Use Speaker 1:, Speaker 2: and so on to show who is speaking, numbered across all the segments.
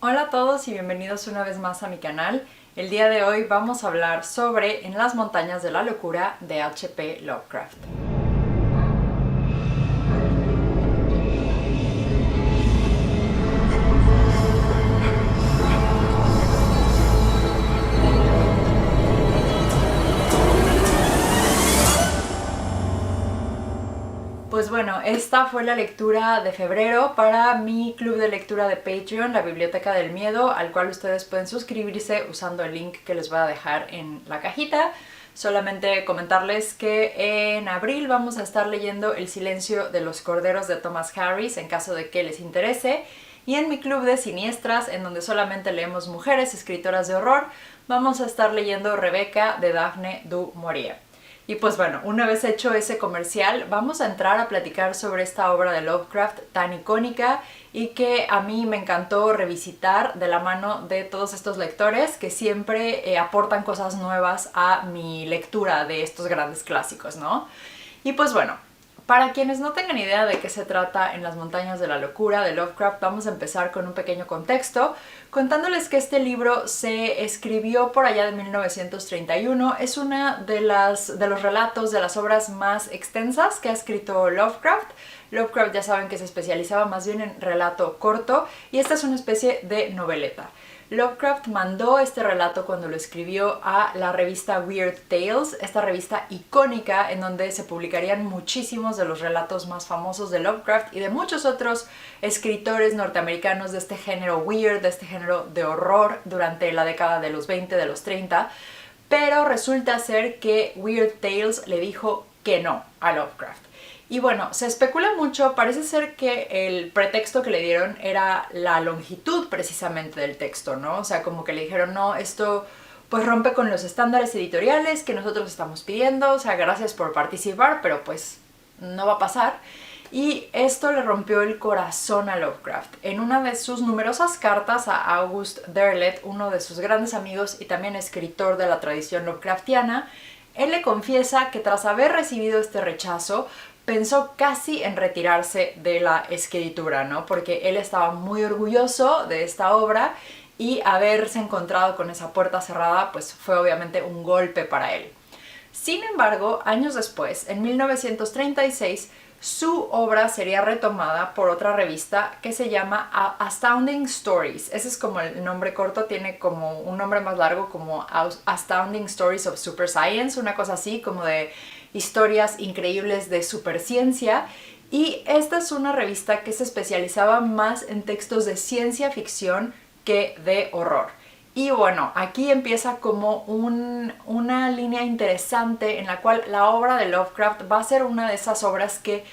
Speaker 1: Hola a todos y bienvenidos una vez más a mi canal. El día de hoy vamos a hablar sobre En las montañas de la locura de H.P. Lovecraft. Pues bueno, esta fue la lectura de febrero para mi club de lectura de Patreon, la Biblioteca del Miedo, al cual ustedes pueden suscribirse usando el link que les voy a dejar en la cajita. Solamente comentarles que en abril vamos a estar leyendo El silencio de los corderos de Thomas Harris, en caso de que les interese. Y en mi club de siniestras, en donde solamente leemos mujeres escritoras de horror, vamos a estar leyendo Rebeca de Daphne du Maurier. Y pues bueno, una vez hecho ese comercial, vamos a entrar a platicar sobre esta obra de Lovecraft tan icónica y que a mí me encantó revisitar de la mano de todos estos lectores que siempre aportan cosas nuevas a mi lectura de estos grandes clásicos, ¿no? Y pues bueno, para quienes no tengan idea de qué se trata En las montañas de la locura de Lovecraft, vamos a empezar con un pequeño contexto, contándoles que este libro se escribió por allá de 1931. Es una de los relatos, de las obras más extensas que ha escrito Lovecraft. Lovecraft ya saben que se especializaba más bien en relato corto y esta es una especie de noveleta. Lovecraft mandó este relato cuando lo escribió a la revista Weird Tales, esta revista icónica en donde se publicarían muchísimos de los relatos más famosos de Lovecraft y de muchos otros escritores norteamericanos de este género weird, de este género de horror durante la década de los 20, de los 30, pero resulta ser que Weird Tales le dijo que no a Lovecraft. Y bueno, se especula mucho, parece ser que el pretexto que le dieron era la longitud precisamente del texto, ¿no? O sea, como que le dijeron, no, esto pues rompe con los estándares editoriales que nosotros estamos pidiendo, o sea, gracias por participar, pero pues no va a pasar. Y esto le rompió el corazón a Lovecraft. En una de sus numerosas cartas a August Derleth, uno de sus grandes amigos y también escritor de la tradición Lovecraftiana, él le confiesa que tras haber recibido este rechazo, pensó casi en retirarse de la escritura, ¿no? Porque él estaba muy orgulloso de esta obra y haberse encontrado con esa puerta cerrada pues fue obviamente un golpe para él. Sin embargo, años después, en 1936, su obra sería retomada por otra revista que se llama Astounding Stories. Ese es como el nombre corto, tiene como un nombre más largo como Astounding Stories of Super Science, una cosa así, como de historias increíbles de superciencia. Y esta es una revista que se especializaba más en textos de ciencia ficción que de horror. Y bueno, aquí empieza como una línea interesante en la cual la obra de Lovecraft va a ser una de esas obras que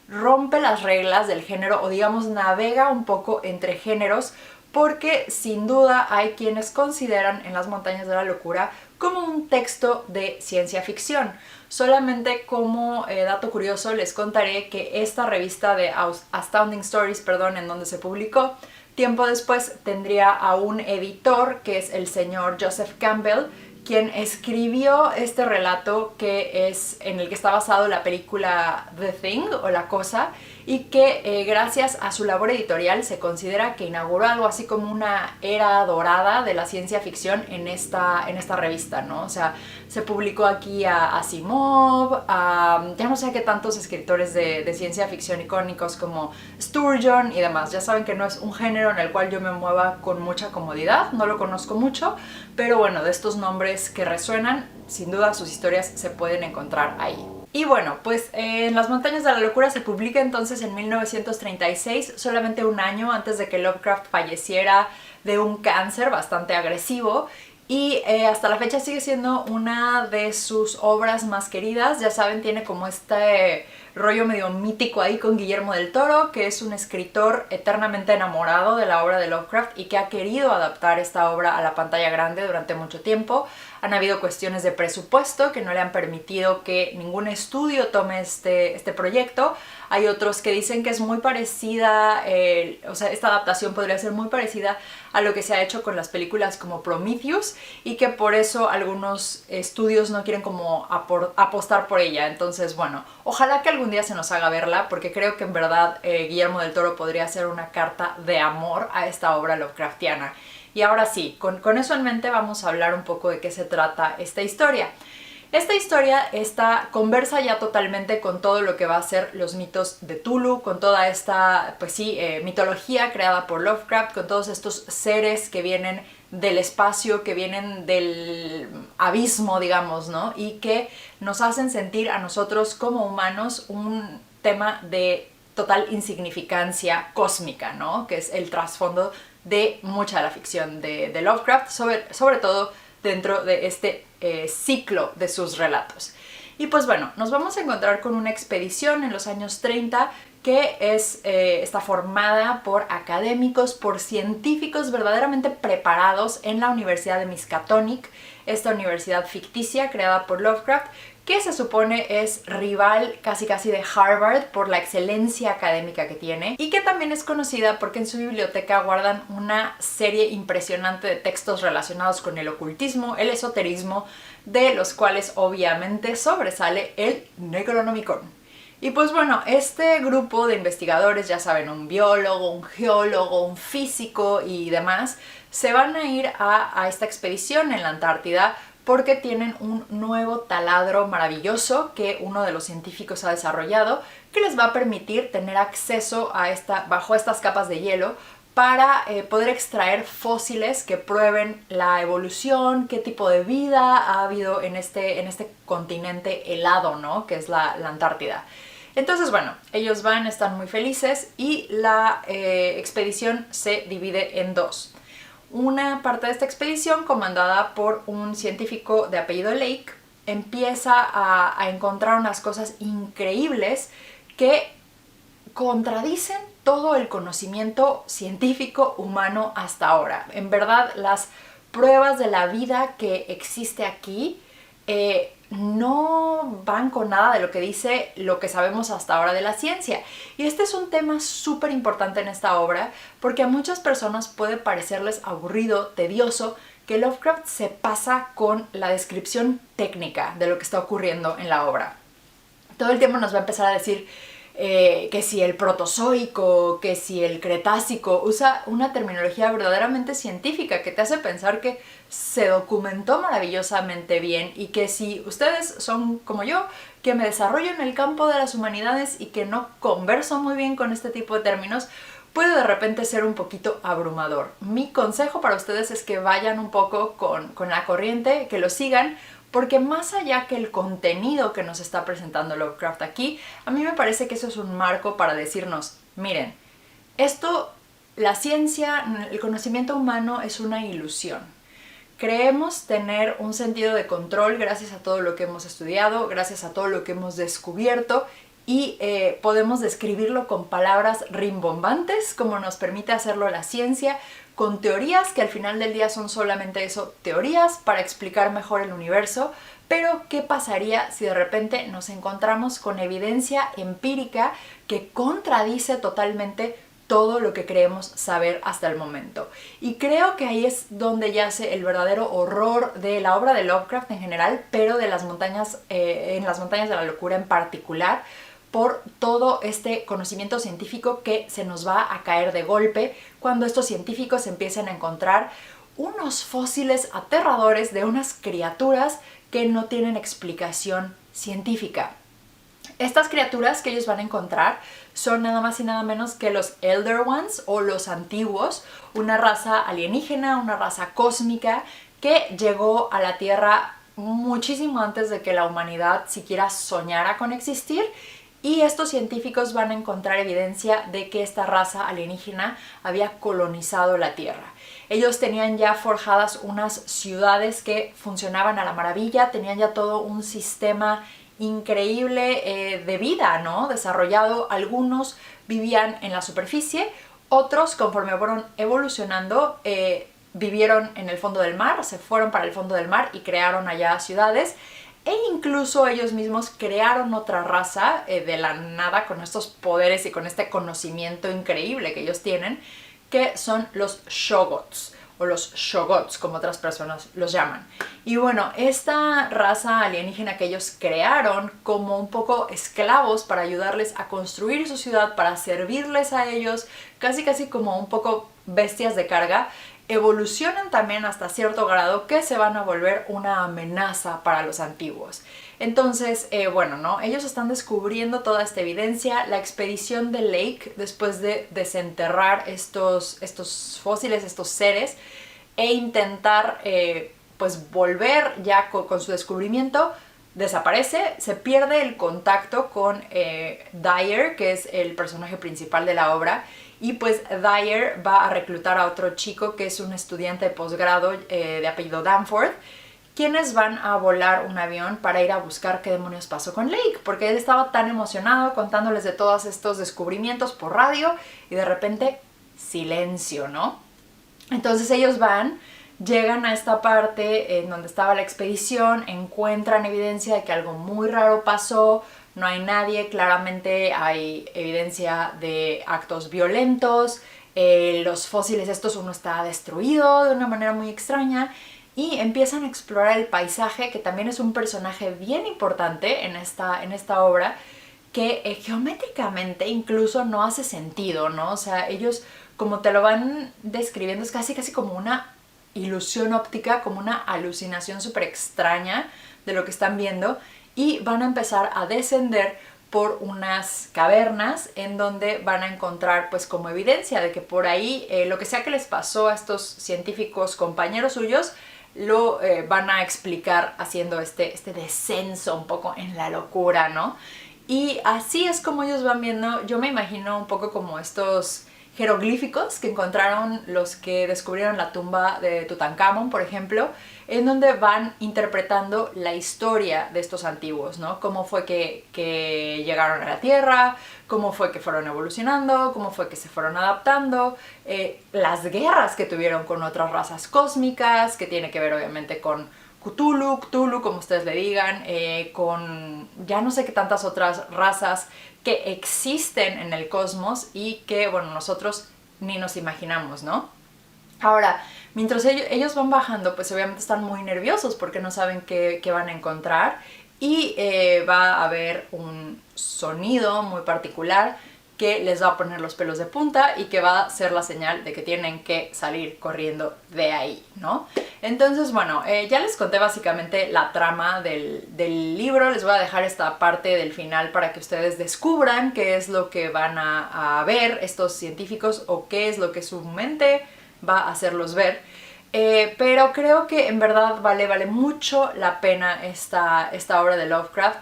Speaker 1: rompe las reglas del género o digamos navega un poco entre géneros, porque sin duda hay quienes consideran En las montañas de la locura como un texto de ciencia ficción. Solamente como dato curioso les contaré que esta revista de Astounding Stories, en donde se publicó, tiempo después tendría a un editor que es el señor Joseph Campbell, quien escribió este relato que es en el que está basado la película The Thing o La Cosa, y que gracias a su labor editorial se considera que inauguró algo así como una era dorada de la ciencia ficción en esta revista, ¿no? O sea, se publicó aquí a Asimov, ya no sé qué tantos escritores de ciencia ficción icónicos como Sturgeon y demás. Ya saben que no es un género en el cual yo me mueva con mucha comodidad, no lo conozco mucho, pero bueno, de estos nombres que resuenan, sin duda sus historias se pueden encontrar ahí. Y bueno, pues En las montañas de la locura se publica entonces en 1936, solamente un año antes de que Lovecraft falleciera de un cáncer bastante agresivo, y hasta la fecha sigue siendo una de sus obras más queridas. Ya saben, tiene como este rollo medio mítico ahí con Guillermo del Toro, que es un escritor eternamente enamorado de la obra de Lovecraft y que ha querido adaptar esta obra a la pantalla grande durante mucho tiempo. Han habido cuestiones de presupuesto que no le han permitido que ningún estudio tome este proyecto. Hay otros que dicen que es muy parecida, o sea, esta adaptación podría ser muy parecida a lo que se ha hecho con las películas como Prometheus, libros y que por eso algunos estudios no quieren como apostar por ella. Entonces, bueno, ojalá que algún día se nos haga verla, porque creo que en verdad Guillermo del Toro podría hacer una carta de amor a esta obra Lovecraftiana. Y ahora sí, con eso en mente vamos a hablar un poco de qué se trata esta historia. Esta historia conversa ya totalmente con todo lo que va a ser los mitos de Cthulhu, con toda esta, pues sí, mitología creada por Lovecraft, con todos estos seres que vienen del espacio, que vienen del abismo, digamos, ¿no? Y que nos hacen sentir a nosotros como humanos un tema de total insignificancia cósmica, ¿no? Que es el trasfondo de mucha de la ficción de Lovecraft, sobre todo dentro de este ciclo de sus relatos. Y pues bueno, nos vamos a encontrar con una expedición en los años 30 que está formada por académicos, por científicos verdaderamente preparados en la Universidad de Miskatonic, esta universidad ficticia creada por Lovecraft, que se supone es rival casi de Harvard por la excelencia académica que tiene y que también es conocida porque en su biblioteca guardan una serie impresionante de textos relacionados con el ocultismo, el esoterismo, de los cuales obviamente sobresale el Necronomicon. Y pues bueno, este grupo de investigadores, ya saben, un biólogo, un geólogo, un físico y demás, se van a ir a esta expedición en la Antártida porque tienen un nuevo taladro maravilloso que uno de los científicos ha desarrollado que les va a permitir tener acceso a bajo estas capas de hielo para poder extraer fósiles que prueben la evolución, qué tipo de vida ha habido en este continente helado, ¿no? Que es la Antártida. Entonces, bueno, ellos están muy felices y la expedición se divide en dos. Una parte de esta expedición, comandada por un científico de apellido Lake, empieza a encontrar unas cosas increíbles que contradicen todo el conocimiento científico humano hasta ahora. En verdad, las pruebas de la vida que existe aquí no van con nada de lo que dice lo que sabemos hasta ahora de la ciencia. Y este es un tema súper importante en esta obra porque a muchas personas puede parecerles aburrido, tedioso, que Lovecraft se pasa con la descripción técnica de lo que está ocurriendo en la obra. Todo el tiempo nos va a empezar a decir que si el protozoico, que si el cretácico, usa una terminología verdaderamente científica que te hace pensar que se documentó maravillosamente bien y que si ustedes son como yo, que me desarrollo en el campo de las humanidades y que no converso muy bien con este tipo de términos, puede de repente ser un poquito abrumador. Mi consejo para ustedes es que vayan un poco con la corriente, que lo sigan, porque más allá que el contenido que nos está presentando Lovecraft aquí, a mí me parece que eso es un marco para decirnos, miren, la ciencia, el conocimiento humano es una ilusión. Creemos tener un sentido de control gracias a todo lo que hemos estudiado, gracias a todo lo que hemos descubierto y podemos describirlo con palabras rimbombantes, como nos permite hacerlo la ciencia, con teorías que al final del día son solamente eso, teorías para explicar mejor el universo, pero ¿qué pasaría si de repente nos encontramos con evidencia empírica que contradice totalmente todo lo que creemos saber hasta el momento? Y creo que ahí es donde yace el verdadero horror de la obra de Lovecraft en general, pero de las montañas, en las montañas de la locura en particular, por todo este conocimiento científico que se nos va a caer de golpe cuando estos científicos empiecen a encontrar unos fósiles aterradores de unas criaturas que no tienen explicación científica. Estas criaturas que ellos van a encontrar son nada más y nada menos que los Elder Ones o los antiguos, una raza alienígena, una raza cósmica que llegó a la Tierra muchísimo antes de que la humanidad siquiera soñara con existir. Y estos científicos van a encontrar evidencia de que esta raza alienígena había colonizado la Tierra. Ellos tenían ya forjadas unas ciudades que funcionaban a la maravilla, tenían ya todo un sistema increíble de vida, ¿no? Desarrollado. Algunos vivían en la superficie, otros, conforme fueron evolucionando, vivieron en el fondo del mar, se fueron para el fondo del mar y crearon allá ciudades. E incluso ellos mismos crearon otra raza de la nada con estos poderes y con este conocimiento increíble que ellos tienen, que son los Shoggoths o los Shoggoths, como otras personas los llaman. Y bueno, esta raza alienígena que ellos crearon como un poco esclavos para ayudarles a construir su ciudad, para servirles a ellos, casi como un poco bestias de carga, evolucionan también hasta cierto grado que se van a volver una amenaza para los antiguos. Entonces, bueno, ¿no? Ellos están descubriendo toda esta evidencia. La expedición de Lake, después de desenterrar estos fósiles, estos seres, e intentar pues volver ya con su descubrimiento, desaparece, se pierde el contacto con Dyer, que es el personaje principal de la obra, y pues Dyer va a reclutar a otro chico que es un estudiante de posgrado de apellido Danforth, quienes van a volar un avión para ir a buscar qué demonios pasó con Lake, porque él estaba tan emocionado contándoles de todos estos descubrimientos por radio y de repente silencio, ¿no? Entonces ellos llegan a esta parte en donde estaba la expedición, encuentran evidencia de que algo muy raro pasó, no hay nadie, claramente hay evidencia de actos violentos, los fósiles estos, uno está destruido de una manera muy extraña, y empiezan a explorar el paisaje, que también es un personaje bien importante en esta obra, que geométricamente incluso no hace sentido, ¿no? O sea, ellos, como te lo van describiendo, es casi como una ilusión óptica, como una alucinación súper extraña de lo que están viendo, y van a empezar a descender por unas cavernas en donde van a encontrar pues como evidencia de que por ahí lo que sea que les pasó a estos científicos compañeros suyos lo van a explicar haciendo este descenso un poco en la locura, ¿no? Y así es como ellos van viendo, yo me imagino un poco como estos jeroglíficos que encontraron los que descubrieron la tumba de Tutankamón, por ejemplo, en donde van interpretando la historia de estos antiguos, ¿no? Cómo fue que llegaron a la Tierra, cómo fue que fueron evolucionando, cómo fue que se fueron adaptando, las guerras que tuvieron con otras razas cósmicas, que tiene que ver obviamente con Cthulhu, como ustedes le digan, con ya no sé qué tantas otras razas que existen en el cosmos y que, bueno, nosotros ni nos imaginamos, ¿no? Ahora, mientras ellos van bajando, pues obviamente están muy nerviosos porque no saben qué van a encontrar, y va a haber un sonido muy particular que les va a poner los pelos de punta y que va a ser la señal de que tienen que salir corriendo de ahí, ¿no? Entonces, bueno, ya les conté básicamente la trama del libro. Les voy a dejar esta parte del final para que ustedes descubran qué es lo que van a ver estos científicos o qué es lo que su mente va a hacerlos ver. Pero creo que en verdad vale mucho la pena esta obra de Lovecraft.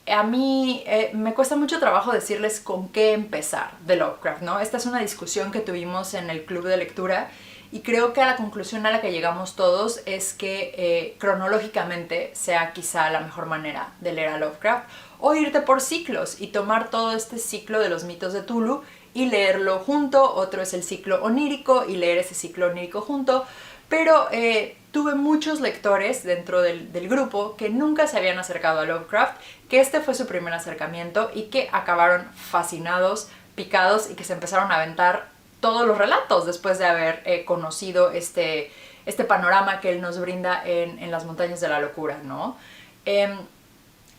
Speaker 1: A mí me cuesta mucho trabajo decirles con qué empezar de Lovecraft, ¿no? Esta es una discusión que tuvimos en el club de lectura y creo que la conclusión a la que llegamos todos es que cronológicamente sea quizá la mejor manera de leer a Lovecraft, o irte por ciclos y tomar todo este ciclo de los mitos de Cthulhu y leerlo junto. Otro es el ciclo onírico y leer ese ciclo onírico junto. Pero tuve muchos lectores dentro del grupo que nunca se habían acercado a Lovecraft, que este fue su primer acercamiento y que acabaron fascinados, picados, y que se empezaron a aventar todos los relatos después de haber conocido este panorama que él nos brinda en Las Montañas de la Locura, ¿no?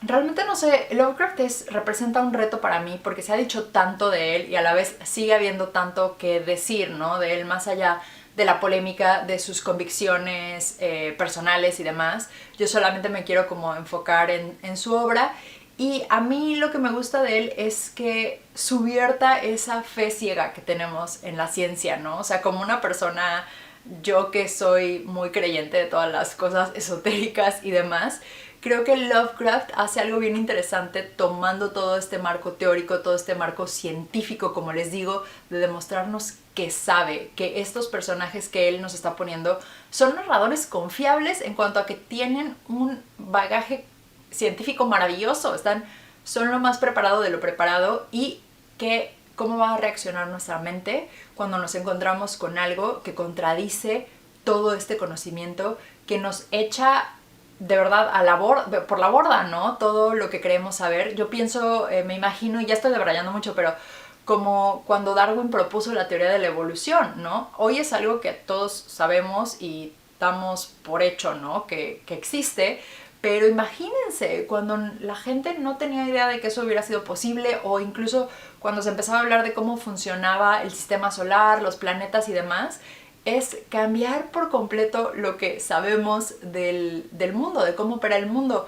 Speaker 1: Realmente no sé, Lovecraft representa un reto para mí porque se ha dicho tanto de él y a la vez sigue habiendo tanto que decir, ¿no? De él, más allá de la polémica, de sus convicciones personales y demás. Yo solamente me quiero como enfocar en su obra, y a mí lo que me gusta de él es que subvierta esa fe ciega que tenemos en la ciencia, ¿no? O sea, como una persona, yo que soy muy creyente de todas las cosas esotéricas y demás, creo que Lovecraft hace algo bien interesante tomando todo este marco teórico, todo este marco científico, como les digo, de demostrarnos que sabe, que estos personajes que él nos está poniendo son narradores confiables en cuanto a que tienen un bagaje científico maravilloso, son lo más preparado de lo preparado, y que cómo va a reaccionar nuestra mente cuando nos encontramos con algo que contradice todo este conocimiento, que nos echa de verdad por la borda, ¿no? Todo lo que creemos saber. Yo pienso, me imagino, y ya estoy debrayando mucho, pero como cuando Darwin propuso la teoría de la evolución, ¿no? Hoy es algo que todos sabemos y damos por hecho, ¿no? Que existe, pero imagínense cuando la gente no tenía idea de que eso hubiera sido posible, o incluso cuando se empezaba a hablar de cómo funcionaba el sistema solar, los planetas y demás, es cambiar por completo lo que sabemos del mundo, de cómo opera el mundo.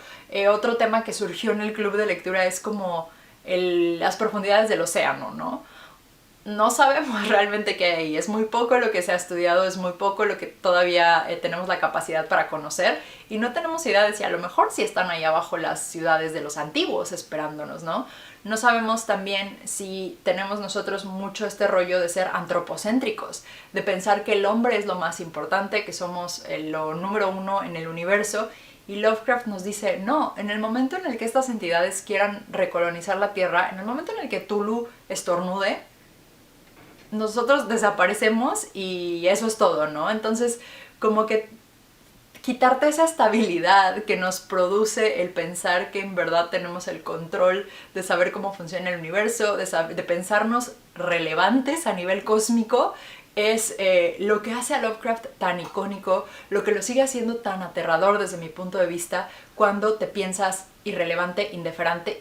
Speaker 1: Otro tema que surgió en el club de lectura es como las profundidades del océano, ¿no? No sabemos realmente qué hay ahí, es muy poco lo que se ha estudiado, es muy poco lo que todavía tenemos la capacidad para conocer, y no tenemos idea de si a lo mejor sí están ahí abajo las ciudades de los antiguos esperándonos, ¿no? No sabemos también si tenemos nosotros mucho este rollo de ser antropocéntricos, de pensar que el hombre es lo más importante, que somos lo número uno en el universo, y Lovecraft nos dice, no, en el momento en el que estas entidades quieran recolonizar la Tierra, en el momento en el que Tulu estornude, nosotros desaparecemos y eso es todo, ¿no? Entonces, como que quitarte esa estabilidad que nos produce el pensar que en verdad tenemos el control de saber cómo funciona el universo, de pensarnos relevantes a nivel cósmico, es lo que hace a Lovecraft tan icónico, lo que lo sigue haciendo tan aterrador desde mi punto de vista, cuando te piensas irrelevante, indiferente,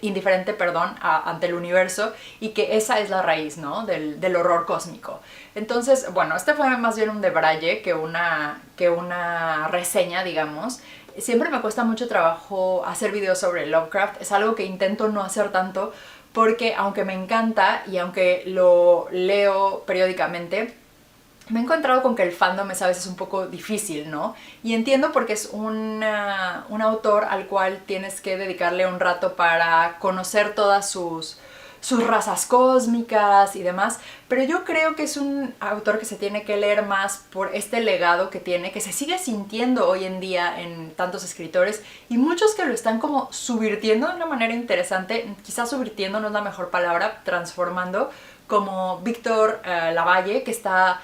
Speaker 1: ante el universo, y que esa es la raíz, ¿no? del horror cósmico. Entonces, bueno, este fue más bien un debraye que una reseña, digamos. Siempre me cuesta mucho trabajo hacer videos sobre Lovecraft, es algo que intento no hacer tanto, porque aunque me encanta y aunque lo leo periódicamente, me he encontrado con que el fandom es a veces un poco difícil, ¿no? Y entiendo porque es un autor al cual tienes que dedicarle un rato para conocer todas sus razas cósmicas y demás, pero yo creo que es un autor que se tiene que leer más por este legado que tiene, que se sigue sintiendo hoy en día en tantos escritores, y muchos que lo están como subvirtiendo de una manera interesante, quizás subvirtiendo no es la mejor palabra, transformando, como Víctor Lavalle, que está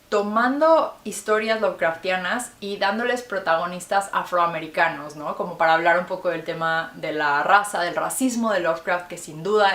Speaker 1: tomando historias Lovecraftianas y dándoles protagonistas afroamericanos, ¿no? Como para hablar un poco del tema de la raza, del racismo de Lovecraft, que sin duda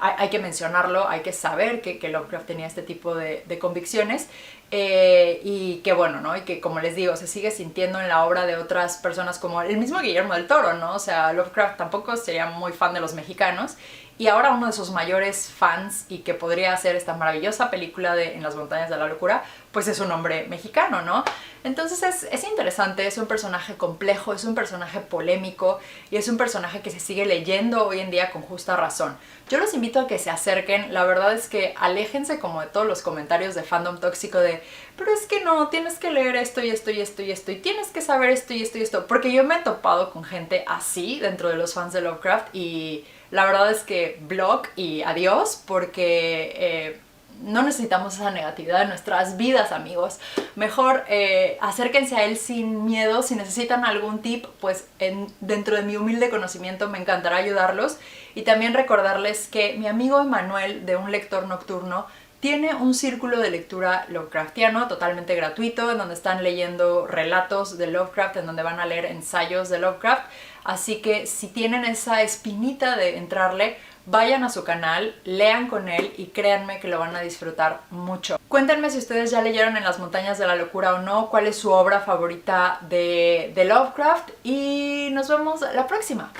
Speaker 1: hay que mencionarlo, hay que saber que Lovecraft tenía este tipo de convicciones, y que bueno, ¿no? Y que, como les digo, se sigue sintiendo en la obra de otras personas como el mismo Guillermo del Toro, ¿no? O sea, Lovecraft tampoco sería muy fan de los mexicanos, y ahora uno de sus mayores fans, y que podría hacer esta maravillosa película de En las montañas de la locura, pues es un hombre mexicano, ¿no? Entonces es interesante, es un personaje complejo, es un personaje polémico, y es un personaje que se sigue leyendo hoy en día con justa razón. Yo los invito a que se acerquen, la verdad es que aléjense como de todos los comentarios de fandom tóxico de pero es que no, tienes que leer esto y esto y esto y esto, y tienes que saber esto y esto y esto, porque yo me he topado con gente así dentro de los fans de Lovecraft, y la verdad es que blog y adiós, porque no necesitamos esa negatividad en nuestras vidas, amigos. Mejor acérquense a él sin miedo. Si necesitan algún tip, pues dentro de mi humilde conocimiento me encantará ayudarlos. Y también recordarles que mi amigo Emanuel, de Un Lector Nocturno, tiene un círculo de lectura Lovecraftiano totalmente gratuito, en donde están leyendo relatos de Lovecraft, en donde van a leer ensayos de Lovecraft. Así que si tienen esa espinita de entrarle, vayan a su canal, lean con él y créanme que lo van a disfrutar mucho. Cuéntenme si ustedes ya leyeron En las montañas de la locura o no, cuál es su obra favorita de Lovecraft, y nos vemos la próxima.